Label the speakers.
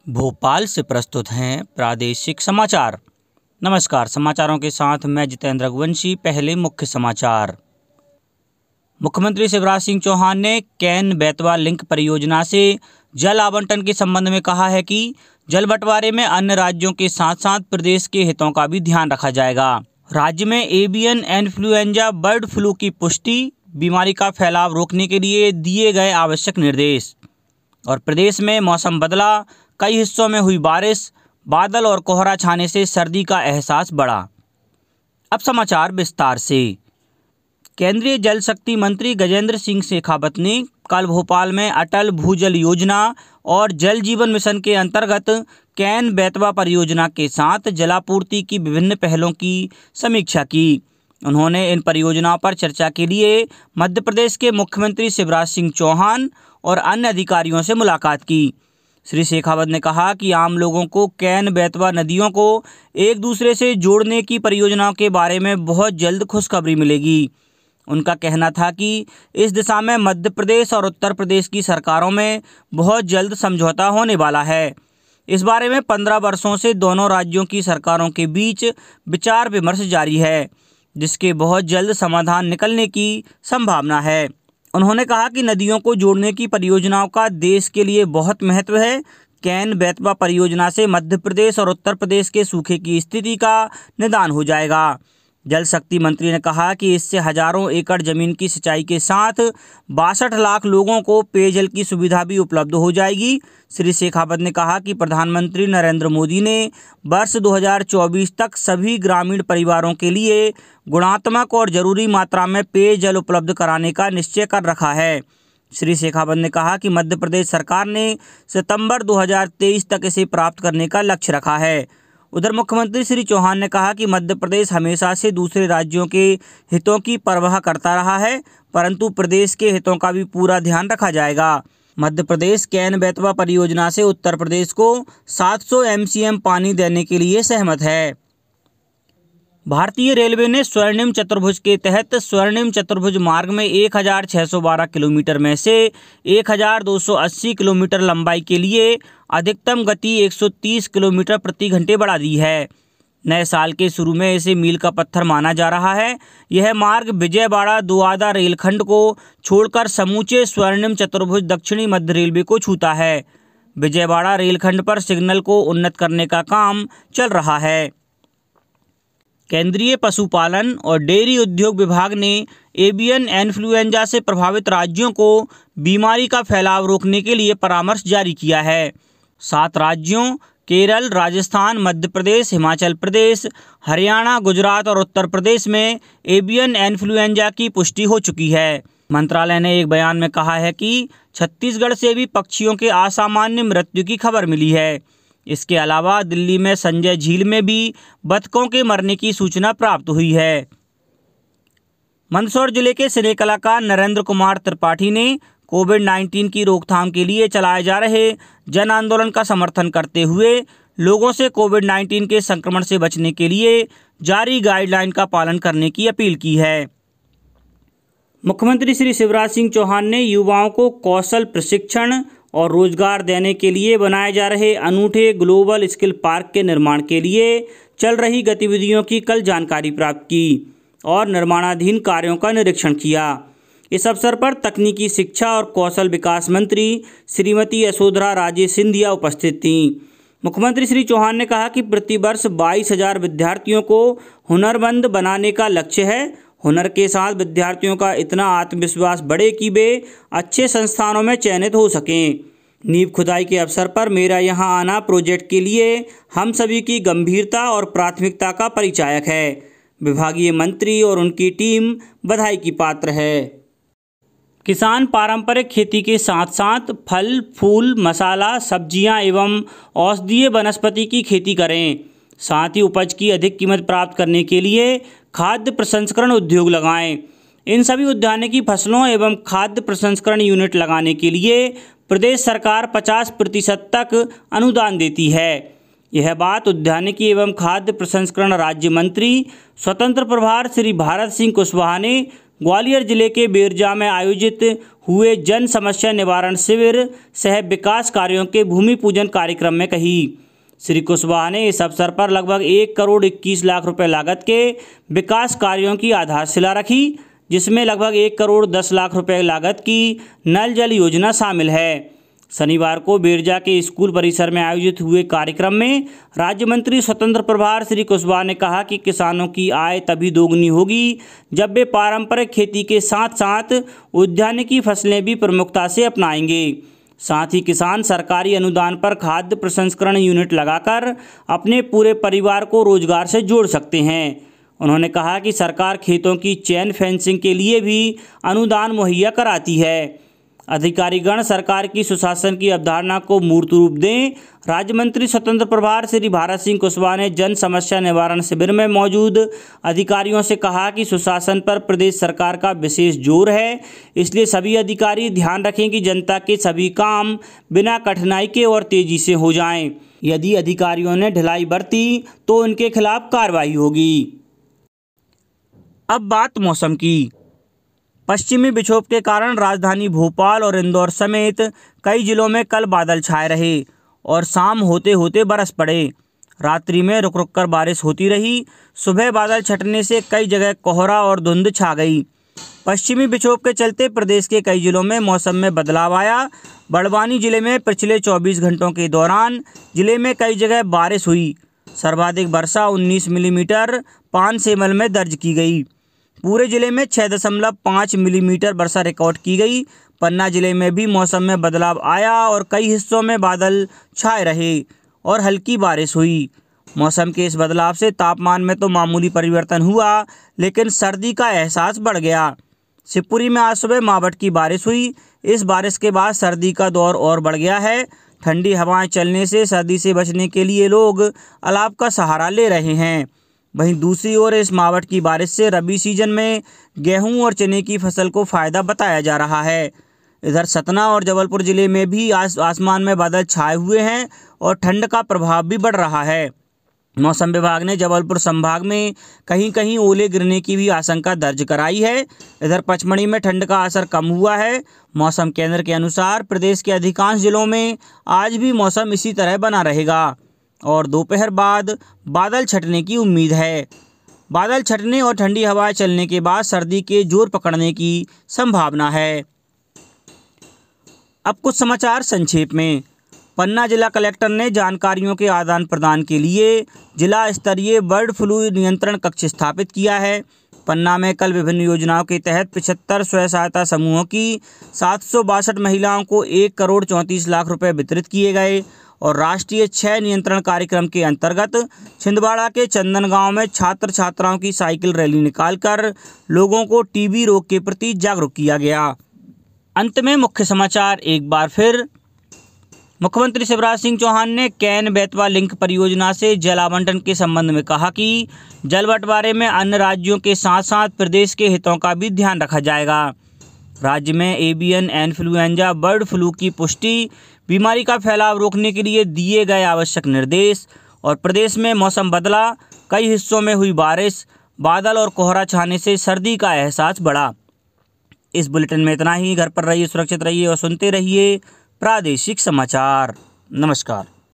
Speaker 1: भोपाल से प्रस्तुत हैं प्रादेशिक समाचार। नमस्कार, समाचारों के साथ मैं जितेंद्र रघुवंशी। पहले मुख्य समाचार। मुख्यमंत्री शिवराज सिंह चौहान ने कैन बेतवा लिंक परियोजना से जल आवंटन के संबंध में कहा है कि जल बंटवारे में अन्य राज्यों के साथ साथ प्रदेश के हितों का भी ध्यान रखा जाएगा। राज्य में एवियन इन्फ्लुएंजा बर्ड फ्लू की पुष्टि, बीमारी का फैलाव रोकने के लिए दिए गए आवश्यक निर्देश। और प्रदेश में मौसम बदला, कई हिस्सों में हुई बारिश, बादल और कोहरा छाने से सर्दी का एहसास बढ़ा। अब समाचार विस्तार से। केंद्रीय जल शक्ति मंत्री गजेंद्र सिंह शेखावत ने कल भोपाल में अटल भूजल योजना और जल जीवन मिशन के अंतर्गत कैन बेतवा परियोजना के साथ जलापूर्ति की विभिन्न पहलों की समीक्षा की। उन्होंने इन परियोजनाओं पर चर्चा के लिए मध्य प्रदेश के मुख्यमंत्री शिवराज सिंह चौहान और अन्य अधिकारियों से मुलाकात की। श्री शेखावत ने कहा कि आम लोगों को कैन बेतवा नदियों को एक दूसरे से जोड़ने की परियोजनाओं के बारे में बहुत जल्द खुशखबरी मिलेगी। उनका कहना था कि इस दिशा में मध्य प्रदेश और उत्तर प्रदेश की सरकारों में बहुत जल्द समझौता होने वाला है। इस बारे में 15 वर्षों से दोनों राज्यों की सरकारों के बीच विचार विमर्श जारी है, जिसके बहुत जल्द समाधान निकलने की संभावना है। उन्होंने कहा कि नदियों को जोड़ने की परियोजनाओं का देश के लिए बहुत महत्व है। कैन बेतवा परियोजना से मध्य प्रदेश और उत्तर प्रदेश के सूखे की स्थिति का निदान हो जाएगा। जल शक्ति मंत्री ने कहा कि इससे हजारों एकड़ जमीन की सिंचाई के साथ 62 लाख लोगों को पेयजल की सुविधा भी उपलब्ध हो जाएगी। श्री शेखावत ने कहा कि प्रधानमंत्री नरेंद्र मोदी ने वर्ष 2024 तक सभी ग्रामीण परिवारों के लिए गुणात्मक और जरूरी मात्रा में पेयजल उपलब्ध कराने का निश्चय कर रखा है। श्री शेखावत ने कहा कि मध्य प्रदेश सरकार ने सितंबर 2023 तक इसे प्राप्त करने का लक्ष्य रखा है। उधर मुख्यमंत्री श्री चौहान ने कहा कि मध्य प्रदेश हमेशा से दूसरे राज्यों के हितों की परवाह करता रहा है, परंतु प्रदेश के हितों का भी पूरा ध्यान रखा जाएगा। मध्य प्रदेश कैन बेतवा परियोजना से उत्तर प्रदेश को 700 MCM पानी देने के लिए सहमत है। भारतीय रेलवे ने स्वर्णिम चतुर्भुज के तहत स्वर्णिम चतुर्भुज मार्ग में 1612 किलोमीटर में से 1280 किलोमीटर लंबाई के लिए अधिकतम गति 130 किलोमीटर प्रति घंटे बढ़ा दी है। नए साल के शुरू में इसे मील का पत्थर माना जा रहा है। यह मार्ग विजयवाड़ा दुआदा रेलखंड को छोड़कर समूचे स्वर्णिम चतुर्भुज दक्षिणी मध्य रेलवे को छूता है। विजयवाड़ा रेलखंड पर सिग्नल को उन्नत करने का काम चल रहा है। केंद्रीय पशुपालन और डेयरी उद्योग विभाग ने एवियन इन्फ्लुएंजा से प्रभावित राज्यों को बीमारी का फैलाव रोकने के लिए परामर्श जारी किया है। 7 राज्यों केरल, राजस्थान, मध्य प्रदेश, हिमाचल प्रदेश, हरियाणा, गुजरात और उत्तर प्रदेश में एवियन इन्फ्लुएंजा की पुष्टि हो चुकी है। मंत्रालय ने एक बयान में कहा है कि छत्तीसगढ़ से भी पक्षियों के असामान्य मृत्यु की खबर मिली है। इसके अलावा दिल्ली में संजय झील में भी बतखों के मरने की सूचना प्राप्त हुई है। मंदसौर जिले के सिने कलाकार नरेंद्र कुमार त्रिपाठी ने कोविड-19 की रोकथाम के लिए चलाए जा रहे जन आंदोलन का समर्थन करते हुए लोगों से कोविड-19 के संक्रमण से बचने के लिए जारी गाइडलाइन का पालन करने की अपील की है। मुख्यमंत्री श्री शिवराज सिंह चौहान ने युवाओं को कौशल प्रशिक्षण और रोजगार देने के लिए बनाए जा रहे अनूठे ग्लोबल स्किल पार्क के निर्माण के लिए चल रही गतिविधियों की कल जानकारी प्राप्त की और निर्माणाधीन कार्यों का निरीक्षण किया। इस अवसर पर तकनीकी शिक्षा और कौशल विकास मंत्री श्रीमती यशोधरा राजे सिंधिया उपस्थित थीं। मुख्यमंत्री श्री चौहान ने कहा कि प्रतिवर्ष 22,000 विद्यार्थियों को हुनरमंद बनाने का लक्ष्य है। हुनर के साथ विद्यार्थियों का इतना आत्मविश्वास बढ़े कि वे अच्छे संस्थानों में चयनित हो सकें। नींव खुदाई के अवसर पर मेरा यहाँ आना प्रोजेक्ट के लिए हम सभी की गंभीरता और प्राथमिकता का परिचायक है। विभागीय मंत्री और उनकी टीम बधाई की पात्र है। किसान पारंपरिक खेती के साथ साथ फल, फूल, मसाला, सब्जियां एवं औषधीय वनस्पति की खेती करें। साथ ही उपज की अधिक कीमत प्राप्त करने के लिए खाद्य प्रसंस्करण उद्योग लगाएं। इन सभी उद्यानिकी फसलों एवं खाद्य प्रसंस्करण यूनिट लगाने के लिए प्रदेश सरकार 50% तक अनुदान देती है। यह बात उद्यानिकी एवं खाद्य प्रसंस्करण राज्य मंत्री स्वतंत्र प्रभार श्री भारत सिंह कुशवाहा ने ग्वालियर जिले के बेरजा में आयोजित हुए जन समस्या निवारण शिविर सह विकास कार्यों के भूमि पूजन कार्यक्रम में कही। श्री कुशवाहा ने इस अवसर पर लगभग 1 करोड़ 21 लाख रुपए लागत के विकास कार्यों की आधारशिला रखी, जिसमें लगभग 1 करोड़ 10 लाख रुपए लागत की नल जल योजना शामिल है। शनिवार को बेरजा के स्कूल परिसर में आयोजित हुए कार्यक्रम में राज्य मंत्री स्वतंत्र प्रभार श्री कुशवाहा ने कहा कि किसानों की आय तभी दोगुनी होगी जब वे पारंपरिक खेती के साथ साथ उद्यानिकी फसलें भी प्रमुखता से अपनाएंगे। साथ ही किसान सरकारी अनुदान पर खाद्य प्रसंस्करण यूनिट लगाकर अपने पूरे परिवार को रोजगार से जोड़ सकते हैं। उन्होंने कहा कि सरकार खेतों की चेन फेंसिंग के लिए भी अनुदान मुहैया कराती है। अधिकारीगण सरकार की सुशासन की अवधारणा को मूर्त रूप दें। राज्य मंत्री स्वतंत्र प्रभार श्री भारत सिंह कुशवाहा ने जन समस्या निवारण शिविर में मौजूद अधिकारियों से कहा कि सुशासन पर प्रदेश सरकार का विशेष जोर है, इसलिए सभी अधिकारी ध्यान रखें कि जनता के सभी काम बिना कठिनाई के और तेजी से हो जाएं। यदि अधिकारियों ने ढिलाई बरती तो उनके खिलाफ कार्रवाई होगी। अब बात मौसम की। पश्चिमी विक्षोभ के कारण राजधानी भोपाल और इंदौर समेत कई जिलों में कल बादल छाए रहे और शाम होते होते बरस पड़े। रात्रि में रुक रुक कर बारिश होती रही। सुबह बादल छटने से कई जगह कोहरा और धुंध छा गई। पश्चिमी विक्षोभ के चलते प्रदेश के कई जिलों में मौसम में बदलाव आया। बड़वानी जिले में पिछले 24 घंटों के दौरान जिले में कई जगह बारिश हुई। सर्वाधिक वर्षा 19 मिलीमीटर पानसेमल में दर्ज की गई। पूरे जिले में 6.5 मिलीमीटर वर्षा रिकॉर्ड की गई। पन्ना जिले में भी मौसम में बदलाव आया और कई हिस्सों में बादल छाए रहे और हल्की बारिश हुई। मौसम के इस बदलाव से तापमान में तो मामूली परिवर्तन हुआ, लेकिन सर्दी का एहसास बढ़ गया। शिवपुरी में आज सुबह मावठ की बारिश हुई। इस बारिश के बाद सर्दी का दौर और बढ़ गया है। ठंडी हवाएं चलने से सर्दी से बचने के लिए लोग अलाव का सहारा ले रहे हैं। वहीं दूसरी ओर इस मावठ की बारिश से रबी सीजन में गेहूं और चने की फसल को फायदा बताया जा रहा है। इधर सतना और जबलपुर जिले में भी आसमान में बादल छाए हुए हैं और ठंड का प्रभाव भी बढ़ रहा है। मौसम विभाग ने जबलपुर संभाग में कहीं कहीं ओले गिरने की भी आशंका दर्ज कराई है। इधर पचमढ़ी में ठंड का असर कम हुआ है। मौसम केंद्र के अनुसार प्रदेश के अधिकांश जिलों में आज भी मौसम इसी तरह बना रहेगा और दोपहर बाद बादल छटने की उम्मीद है। बादल छटने और ठंडी हवाएं चलने के बाद सर्दी के जोर पकड़ने की संभावना है। अब कुछ समाचार संक्षेप में। पन्ना जिला कलेक्टर ने जानकारियों के आदान प्रदान के लिए जिला स्तरीय बर्ड फ्लू नियंत्रण कक्ष स्थापित किया है। पन्ना में कल विभिन्न योजनाओं के तहत 75 स्वयं सहायता समूहों की 762 महिलाओं को 1 करोड़ 34 लाख रुपए वितरित किए गए और राष्ट्रीय क्षय नियंत्रण कार्यक्रम के अंतर्गत छिंदवाड़ा के चंदन गांव में छात्र छात्राओं की साइकिल रैली निकालकर लोगों को टीबी रोग के प्रति जागरूक किया गया। अंत में मुख्य समाचार एक बार फिर। मुख्यमंत्री शिवराज सिंह चौहान ने कैन बेतवा लिंक परियोजना से जल आवंटन के संबंध में कहा कि जल बंटवारे में अन्य राज्यों के साथ साथ प्रदेश के हितों का भी ध्यान रखा जाएगा। राज्य में एवियन इन्फ्लुएंजा बर्ड फ्लू की पुष्टि, बीमारी का फैलाव रोकने के लिए दिए गए आवश्यक निर्देश और प्रदेश में मौसम बदला, कई हिस्सों में हुई बारिश, बादल और कोहरा छाने से सर्दी का एहसास बढ़ा। इस बुलेटिन में इतना ही। घर पर रहिए, सुरक्षित रहिए और सुनते रहिए प्रादेशिक समाचार। नमस्कार।